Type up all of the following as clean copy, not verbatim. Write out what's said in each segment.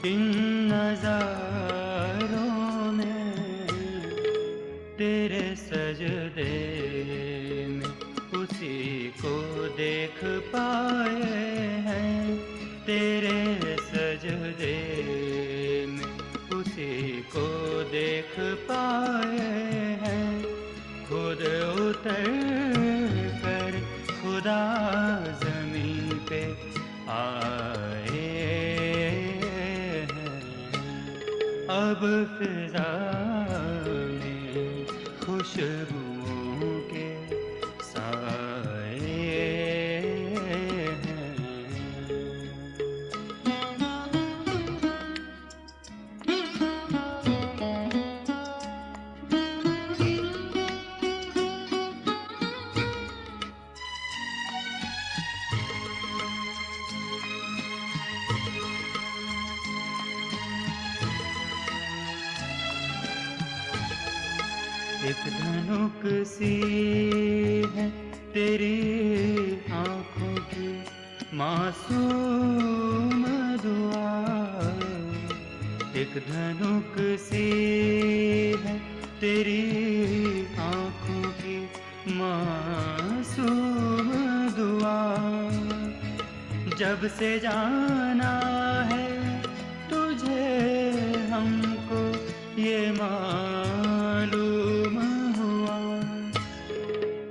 इन नजारों में तेरे सजदे में उसी को देख पाए हैं, तेरे सजदे में उसी को देख पाए हैं। खुद उतर कर खुदा ज़मीं पे आए हैं। अब फिज़ा में खुशबुओं के साए हैं। एक धनुक सी है तेरी आँखों की मासूम दुआ, एक धनुक सी है तेरी आँखों की मासूम दुआ। जब से जाना है तुझे हमको ये मालूम हुआ,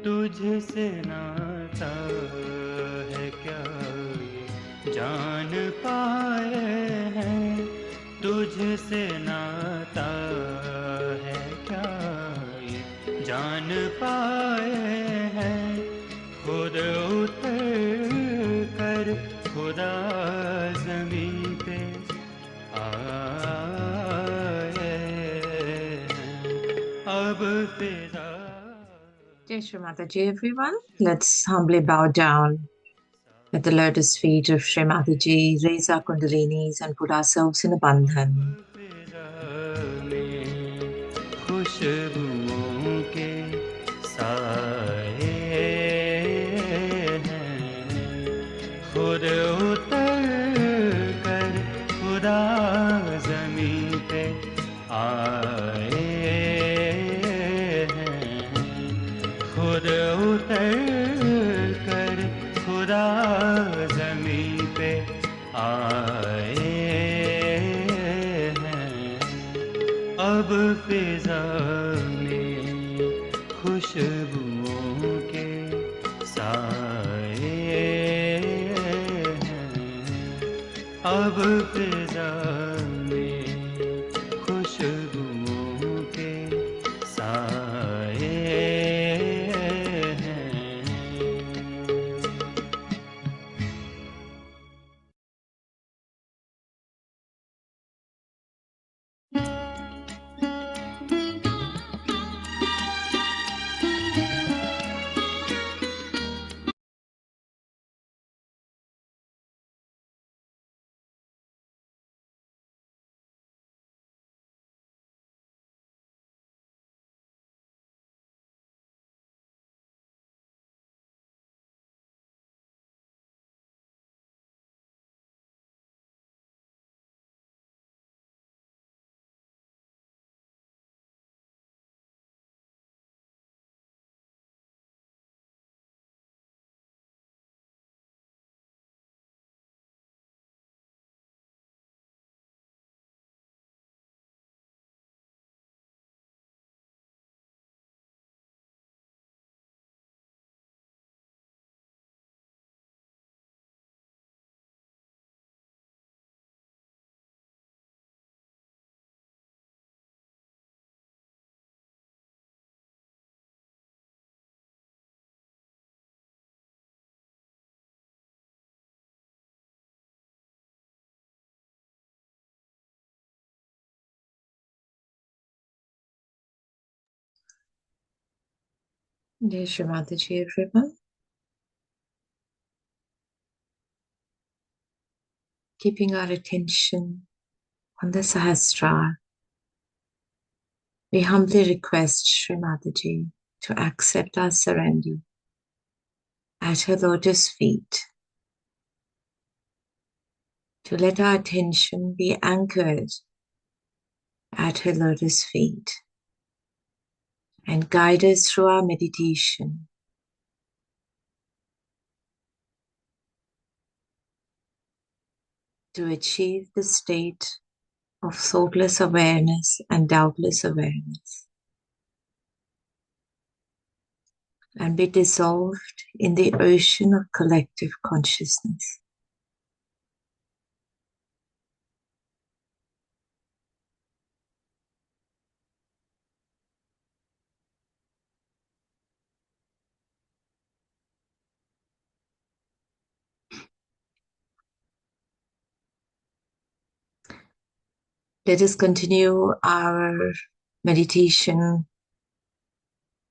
तुझसे नाता है क्या ये जान पाए हैं, तुझसे नाता है क्या ये जान पाए हैं। खुद उतर कर खुदा ज़मीं पे आए हैं। अब फिज़ा। Jai Shri Mataji, everyone. Let's humbly bow down at the lotus feet of Shri Mataji, raise our kundalinis and put ourselves in a bandhan. खुशबुओं के साए हैं, खुद उतर कर खुदा ज़मीं पे आए हैं, खुद उतर कर खुदा ज़मीं पे आए हैं। अब फिज़ा में खुशबुओं के साए हैं, अब फिज़ा में खुशबुओं के साए हैं। Jai Shri Mataji, everyone. Keeping our attention on the Sahasrara, we humbly request Shri Mataji to accept our surrender at her lotus feet, to let our attention be anchored at her lotus feet and guide us through our meditation to achieve the state of thoughtless awareness and doubtless awareness, and be dissolved in the ocean of collective consciousness. Let us continue our meditation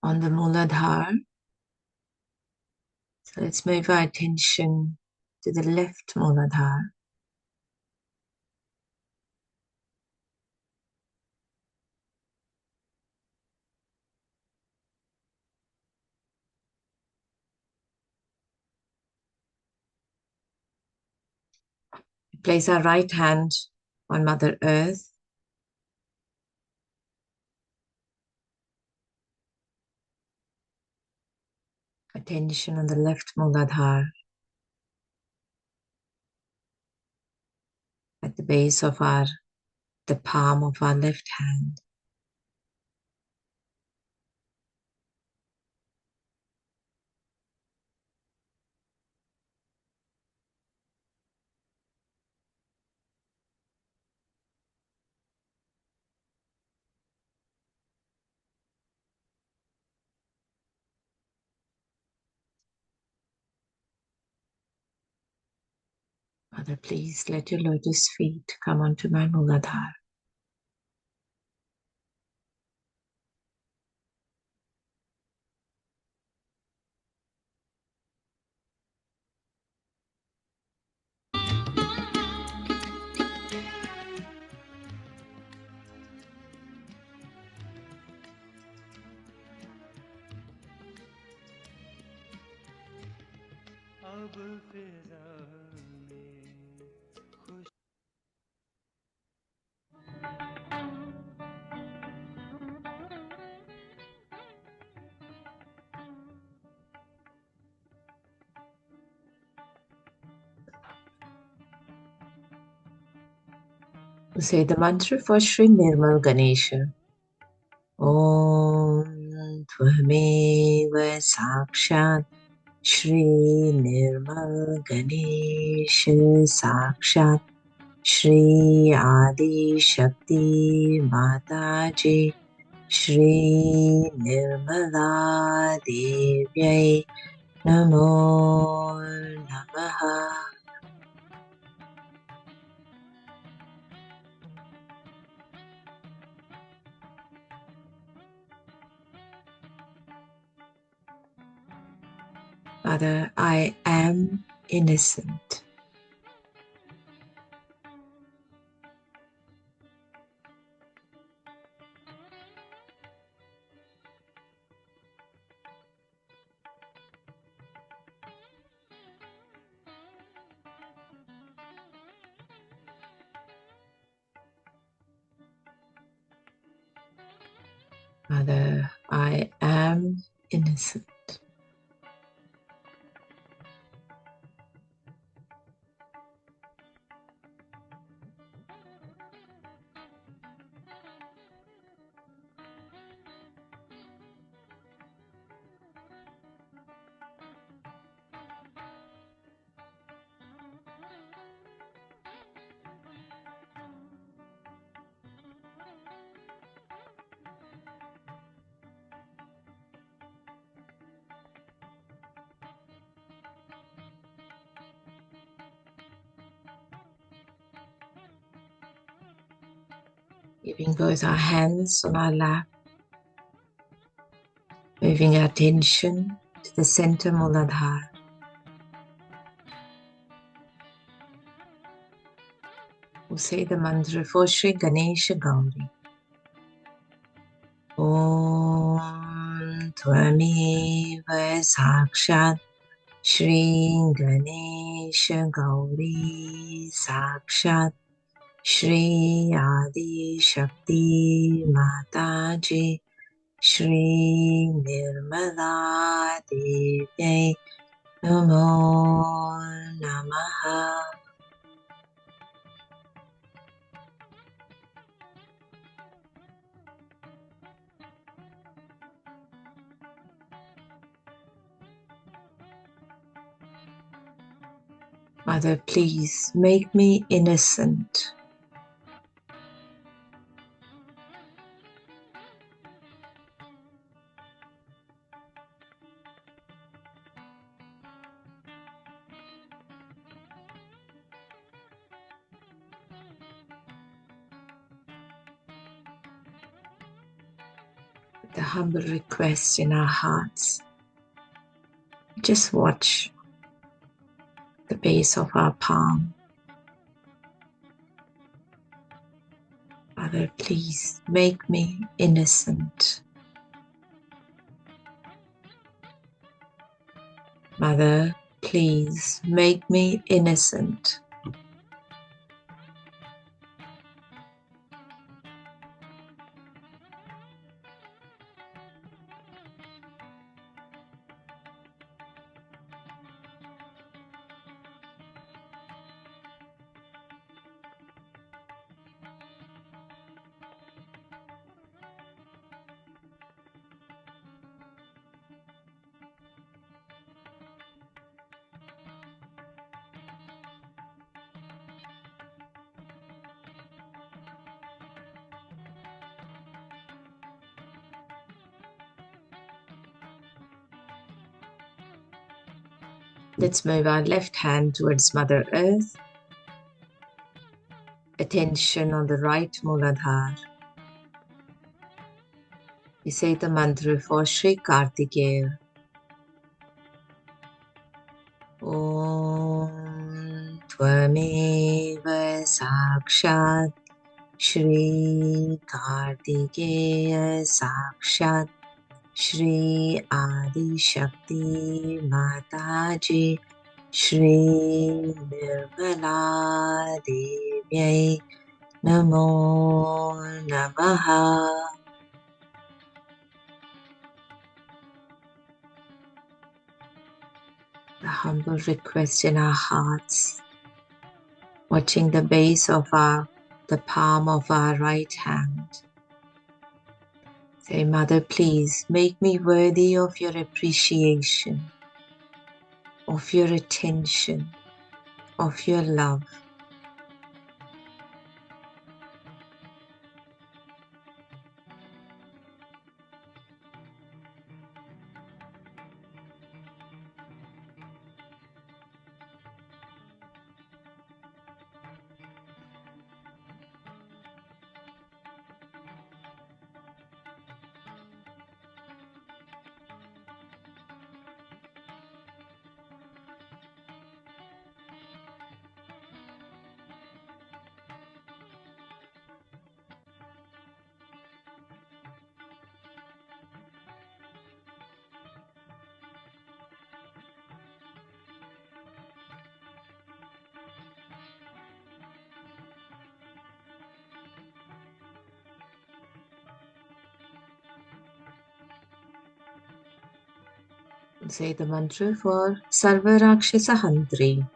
on the Mooladhar. So let's move our attention to the left Mooladhar. Place our right hand on Mother Earth. Attention on the left Mooladhar at the base of the palm of our left hand. Mother, please let your lotus feet come onto my Mooladhar. अब फिजा में खुश Say the mantra for Shri Nirmal Ganesha. Om Tvameva Sakshat Shri Nirmal Ganesha Sakshat Shri Adi Shakti Mataji Shri Nirmala Devyai Namo Namaha. Father, I am innocent. Father, I am innocent. Keeping both our hands on our lap, moving our attention to the center Mooladhar. We'll say the mantra for Shri Ganesha Gauri. Om Tvameva Sakshat Shri Ganesha Ganesh Gauri Sakshat Shri Adi Shakti Mataji Shri Nirmala Devi Namo Namaha. Mother, please make me innocent. The humble request in our hearts. Just watch the base of our palm. Mother, please make me innocent. Mother, please make me innocent. Let's move our left hand towards Mother Earth. Attention on the right Mooladhar. We say the mantra for Shri Kartikeya. Om Tvameva Sakshat Shri Kartikeya Sakshat Shri Adi Shakti Mataji Shri Nirmala Devi Namo Namaha. The humble request in our hearts, watching the base of the palm of our right hand. Say, Mother, please make me worthy of your appreciation, of your attention, of your love. Say the mantra for Sarva Rakshasa Hantri.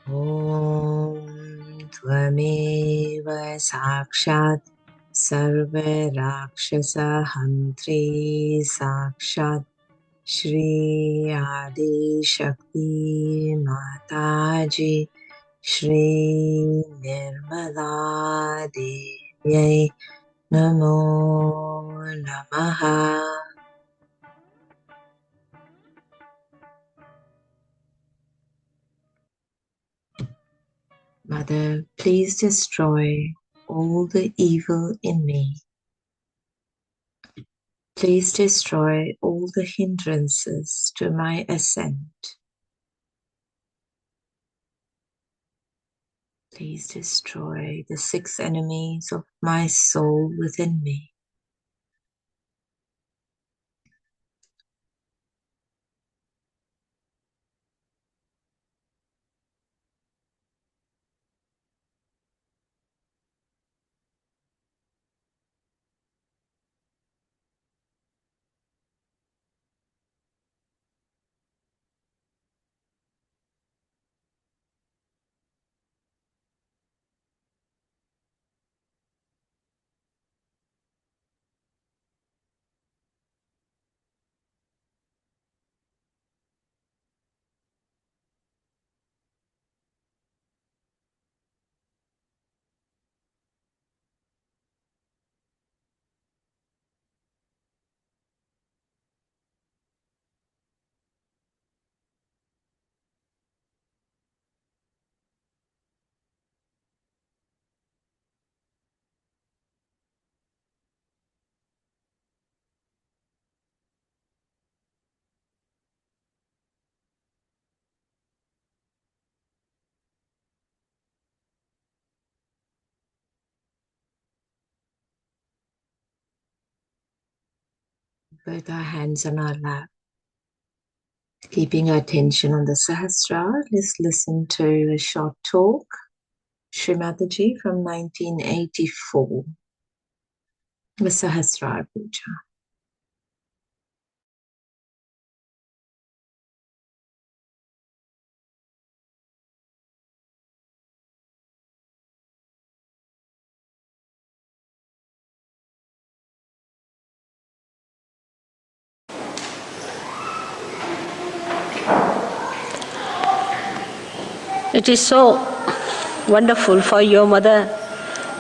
Om Tvameva Sakshat Sarva Rakshasa Hantri Sakshat Shri Adi Shakti Mataji Shri Nirmala Devi Namo Namaha. Mother, please destroy all the evil in me. Please destroy all the hindrances to my ascent. Please destroy the 6 enemies of my soul within me. Both our hands on our lap. Keeping our attention on the Sahasrara, let's listen to a short talk, Shri Mataji from 1984, the Sahasrara Puja. It is so wonderful for your mother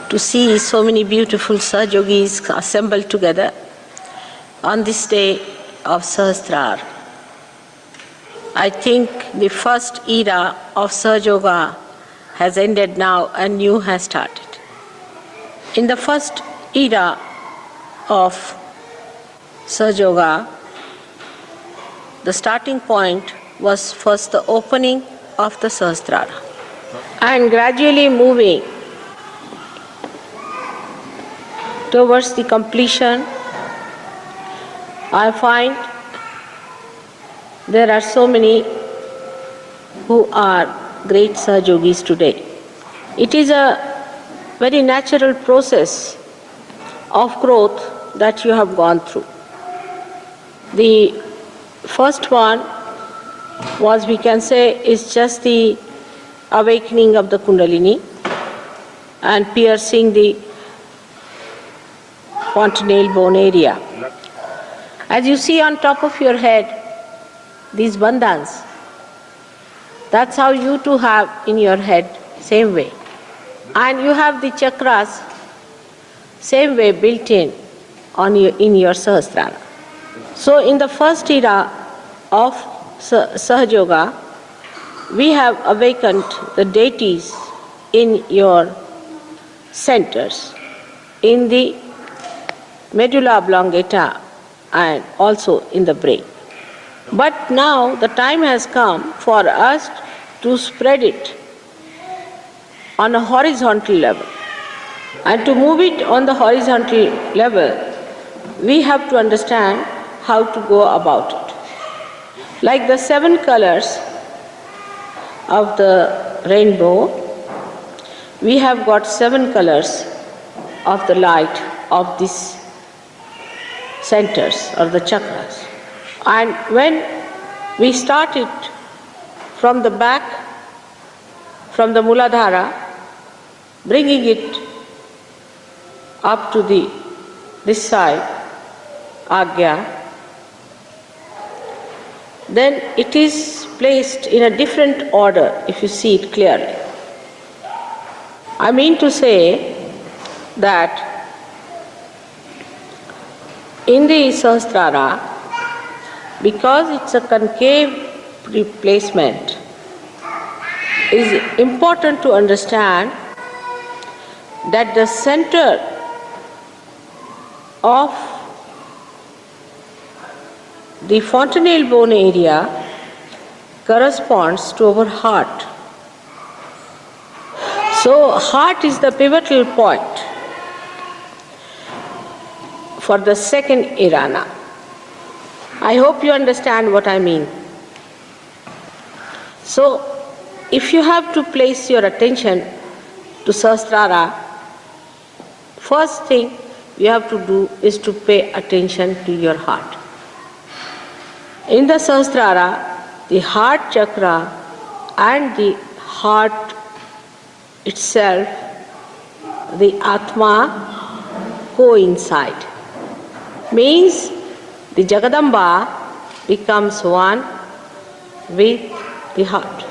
to see so many beautiful Sahajogis assembled together on this day of Sahasrara. I think the first era of Sahaja Yoga has ended now and new has started. In the first era of Sahaja Yoga, the starting point was first the opening of the Sahasrara, and gradually moving towards the completion, I find there are so many who are great Sahajogis today. It is a very natural process of growth that you have gone through. The first one was, we can say, is just the awakening of the Kundalini and piercing the fontanelle bone area. As you see on top of your head, these bandhans, that's how you too have in your head, same way. And you have the chakras, same way built in your Sahasrara. So in the first era of Sahaja Yoga, we have awakened the deities in your centers, in the medulla oblongata and also in the brain. But now the time has come for us to spread it on a horizontal level. And to move it on the horizontal level, we have to understand how to go about it. Like the 7 colors of the rainbow, we have got 7 colors of the light of these centers or the chakras. And when we start it from the back, from the Mooladhara, bringing it up to this side, Agya, then it is placed in a different order if you see it clearly. I mean to say that in the Sahasrara, because it's a concave placement, it is important to understand that the center of the fontanelle bone area corresponds to our heart. So heart is the pivotal point for the second irana. I hope you understand what I mean. So if you have to place your attention to Sahasrara, first thing you have to do is to pay attention to your heart. In the Sahasrara, the heart chakra and the heart itself, the Atma, coincide. Means the Jagadamba becomes one with the heart.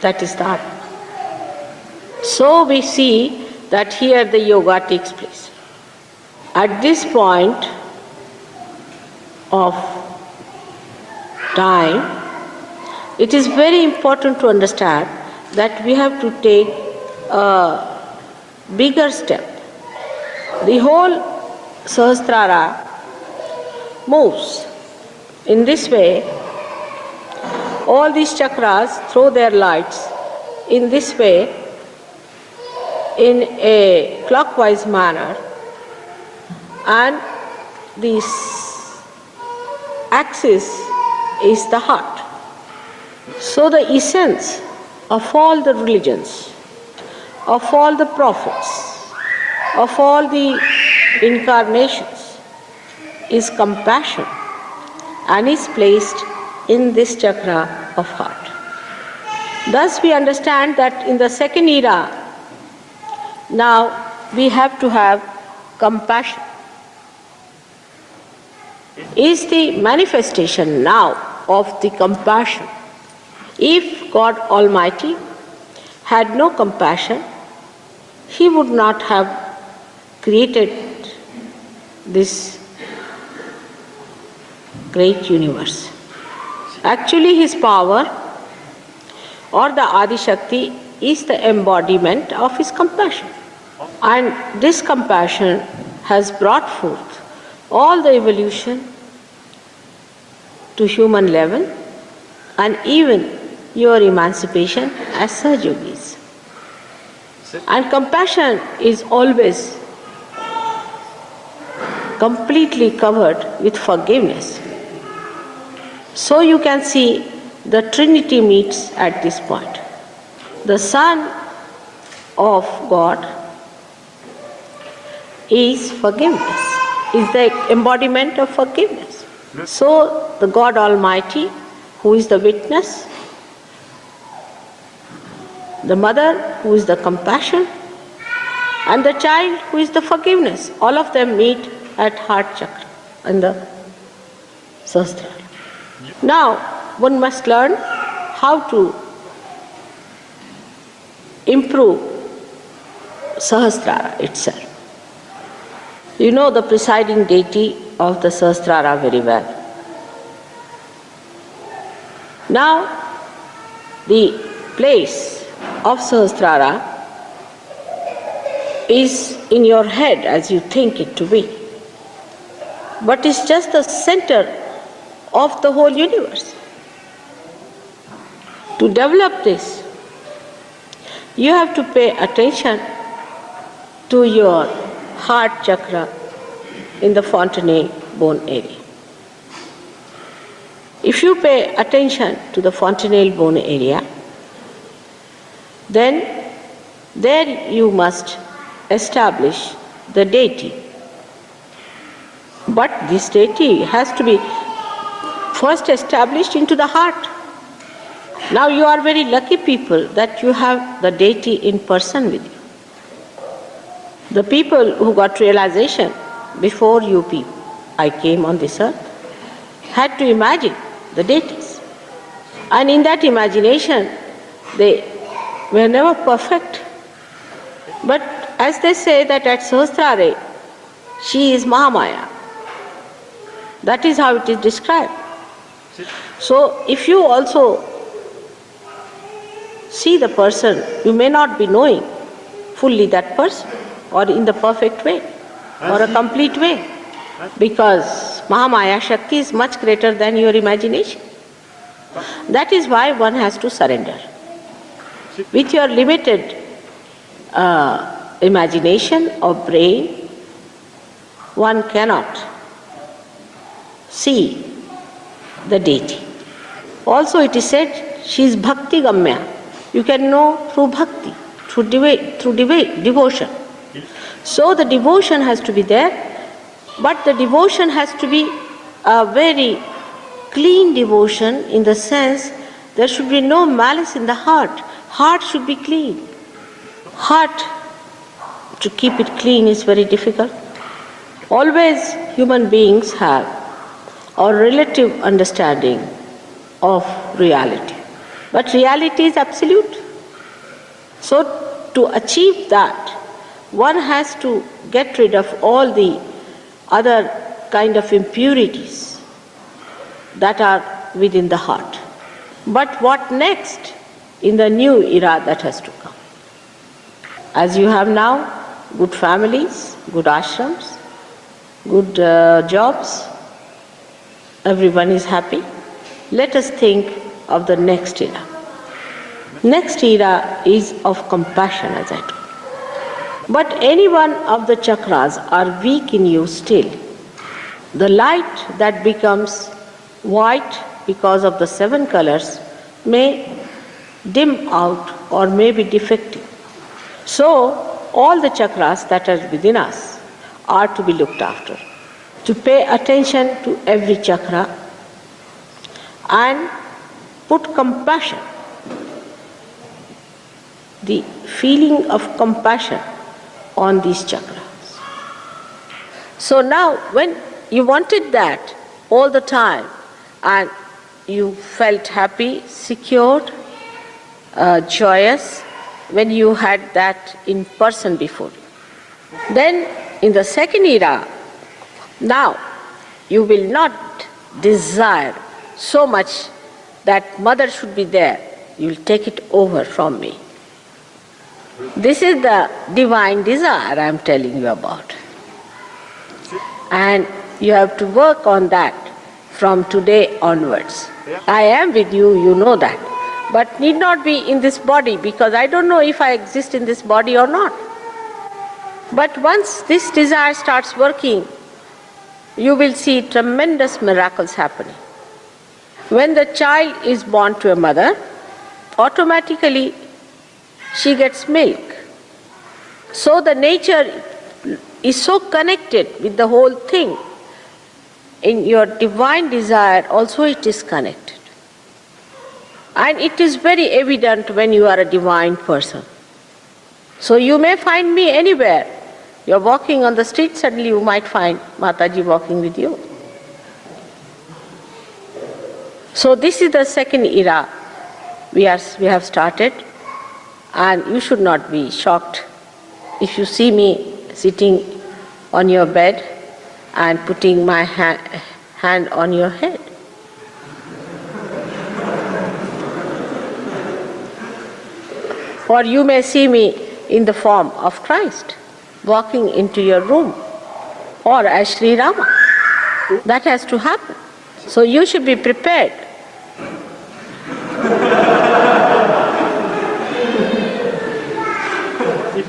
That is the Atma. So we see that here the yoga takes place. At this point of time, it is very important to understand that we have to take a bigger step. The whole Sahasrara moves in this way. All these chakras throw their lights in this way in a clockwise manner, and the axis is the heart. So the essence of all the religions, of all the prophets, of all the incarnations is compassion and is placed in this chakra of heart. Thus we understand that in the second era, now we have to have compassion. Is the manifestation now of the compassion. If God Almighty had no compassion, He would not have created this great universe. Actually, His power or the Adi Shakti is the embodiment of His compassion. And this compassion has brought forth all the evolution to human level and even your emancipation as Sahaja Yogis. And compassion is always completely covered with forgiveness. So you can see the Trinity meets at this point. The Son of God is forgiveness, is the embodiment of forgiveness. So the God Almighty, who is the witness, the mother who is the compassion, and the child who is the forgiveness, all of them meet at heart chakra in the Sahasrara. Now one must learn how to improve Sahasrara itself. You know the presiding deity of the Sahasrara very well. Now the place of Sahasrara is in your head as you think it to be, but it's just the center of the whole universe. To develop this, you have to pay attention to your heart chakra in the fontanelle bone area. If you pay attention to the fontanelle bone area, then there you must establish the deity. But this deity has to be first established into the heart. Now you are very lucky people that you have the deity in person with you. The people who got realization before you people, I came on this earth, had to imagine the deities. And in that imagination, they were never perfect. But as they say that at Sahasrara, she is Mahamaya. That is how it is described. So if you also see the person, you may not be knowing fully that person or in the perfect way or a complete way, because Mahamaya Shakti is much greater than your imagination. That is why one has to surrender. With your limited imagination or brain, one cannot see the deity. Also it is said she is bhakti gamya. You can know through bhakti, through devotion. So the devotion has to be there, but the devotion has to be a very clean devotion, in the sense there should be no malice in the heart. Heart should be clean. Heart, to keep it clean is very difficult. Always human beings have a relative understanding of reality. But reality is absolute. So to achieve that, one has to get rid of all the other kind of impurities that are within the heart. But what next in the new era that has to come? As you have now good families, good ashrams, good jobs, everyone is happy. Let us think of the next era. Next era is of compassion, as I told. But any one of the chakras are weak in you still. The light that becomes white, because of the 7 colors, may dim out or may be defective. So, all the chakras that are within us are to be looked after. To pay attention to every chakra and put compassion, the feeling of compassion on these chakras. So now, when you wanted that all the time and you felt happy, secured, joyous, when you had that in person before you. Then in the second era, now you will not desire so much that mother should be there. You will take it over from me. This is the divine desire I am telling you about. And you have to work on that from today onwards. I am with you, you know that. But need not be in this body, because I don't know if I exist in this body or not. But once this desire starts working, you will see tremendous miracles happening. When the child is born to a mother, automatically she gets milk. So the nature is so connected with the whole thing. In your divine desire also it is connected. And it is very evident when you are a divine person. So you may find me anywhere. You are walking on the street, suddenly you might find Mataji walking with you. So this is the second era we have started, and you should not be shocked if you see me sitting on your bed and putting my hand on your head. Or you may see me in the form of Christ, walking into your room, or as Sri Rama. That has to happen. So you should be prepared.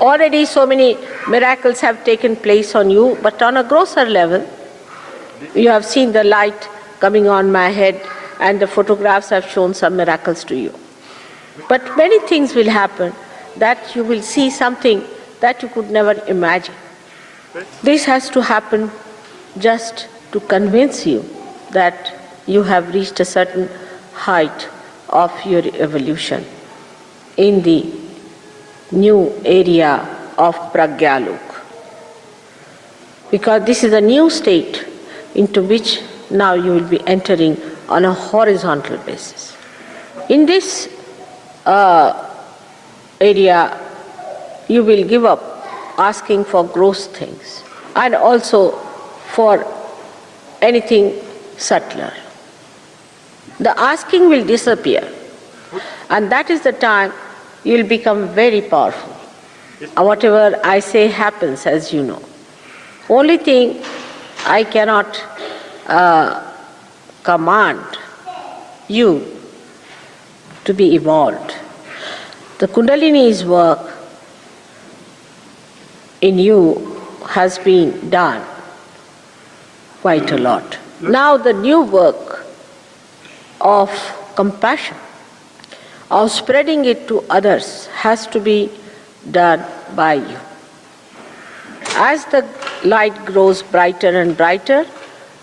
Already so many miracles have taken place on you, but on a grosser level, you have seen the light coming on my head, and the photographs have shown some miracles to you. But many things will happen that you will see something that you could never imagine. This has to happen just to convince you that you have reached a certain height of your evolution in the new area of Pragnyaloke. Because this is a new state into which now you will be entering on a horizontal basis. In this area, you will give up asking for gross things and also for anything subtler. The asking will disappear, and that is the time you will become very powerful. Whatever I say happens, as you know. Only thing I cannot command you to be evolved. The Kundalini's work in you has been done quite a lot. Now the new work of compassion, of spreading it to others, has to be done by you. As the light grows brighter and brighter,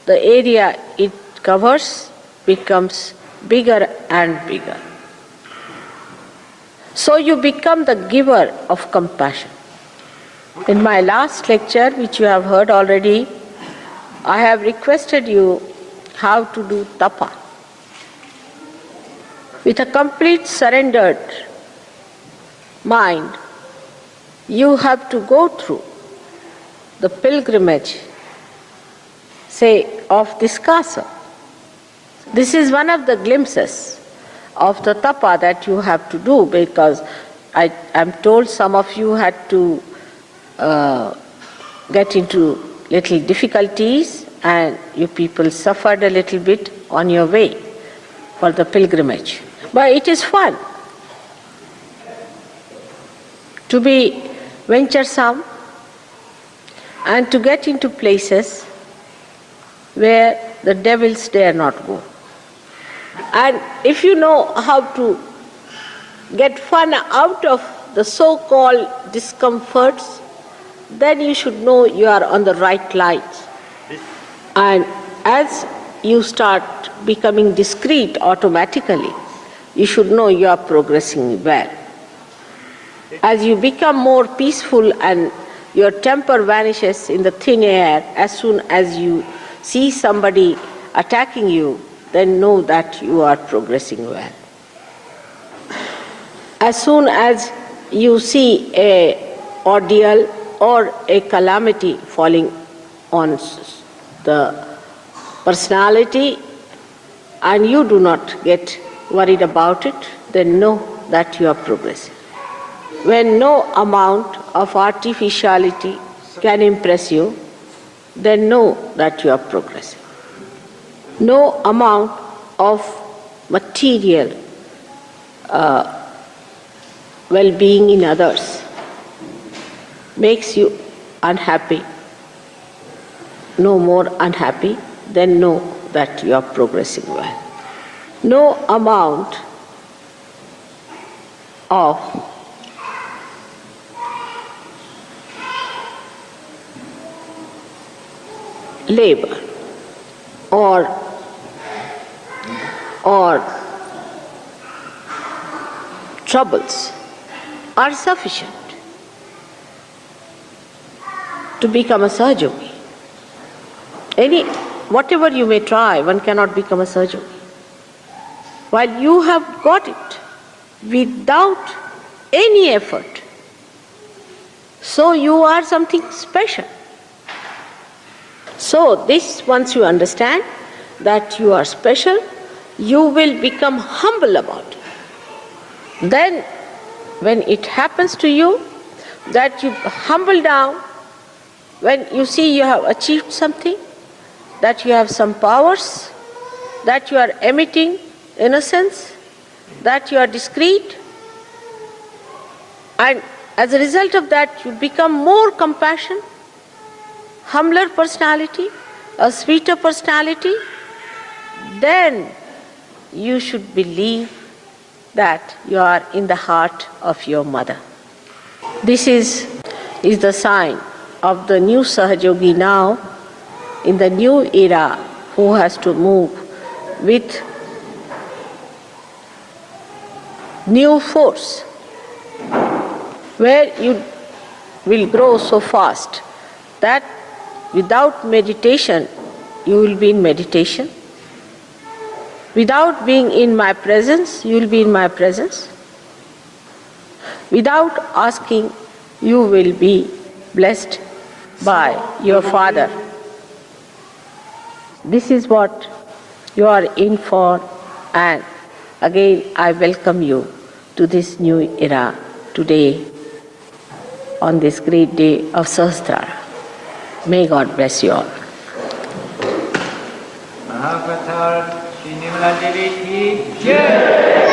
the area it covers becomes bigger and bigger. So you become the giver of compassion. In my last lecture, which you have heard already, I have requested you how to do tapa. With a complete surrendered mind, you have to go through the pilgrimage, say, of this castle. This is one of the glimpses of the tapa that you have to do, because I am told some of you had to get into little difficulties, and you people suffered a little bit on your way for the pilgrimage. But it is fun to be venturesome and to get into places where the devils dare not go. And if you know how to get fun out of the so-called discomforts, then you should know you are on the right lines. And as you start becoming discreet automatically, you should know you are progressing well. As you become more peaceful and your temper vanishes in the thin air, as soon as you see somebody attacking you, then know that you are progressing well. As soon as you see a ordeal or a calamity falling on the personality and you do not get worried about it, then know that you are progressing. When no amount of artificiality can impress you, then know that you are progressing. No amount of material well-being in others makes you unhappy, no more unhappy, then know that you are progressing well. No amount of labor or troubles are sufficient to become a Sahaja Yogi. Whatever you may try, one cannot become a Sahaja Yogi. While you have got it without any effort, so you are something special. So this, once you understand that you are special, you will become humble about it. Then, when it happens to you that you humble down, when you see you have achieved something, that you have some powers, that you are emitting innocence, that you are discreet, and as a result of that you become more compassionate, humbler personality, a sweeter personality, then you should believe that you are in the heart of your mother. This is the sign of the new Sahaja Yogi now, in the new era, who has to move with new force, where you will grow so fast that without meditation you will be in meditation. Without being in my presence, you will be in my presence. Without asking, you will be blessed by your Father. This is what you are in for, and again I welcome you to this new era today, on this great day of Sahasrara. May God bless you all. Mahavatar Shri Mataji ki jai.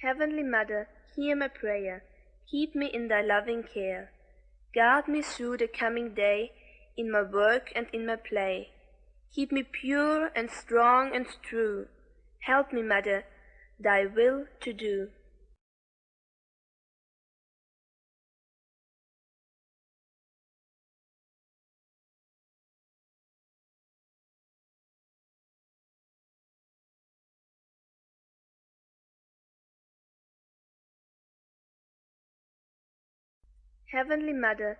Heavenly Mother, hear my prayer. Keep me in thy loving care. Guard me through the coming day, in my work and in my play. Keep me pure and strong and true. Help me, Mother, thy will to do. Heavenly Mother,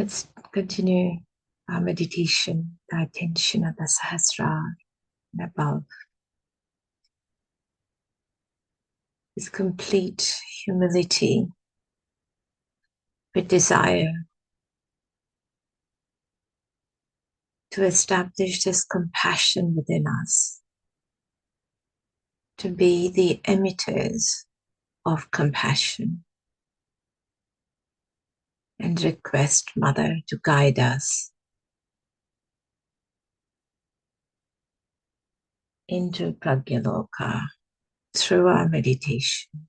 Let's continue our meditation, the attention of the Sahasrara and above. With complete humility, with desire to establish this compassion within us, to be the emitters of compassion, and request Mother to guide us into Pragnyaloke through our meditation.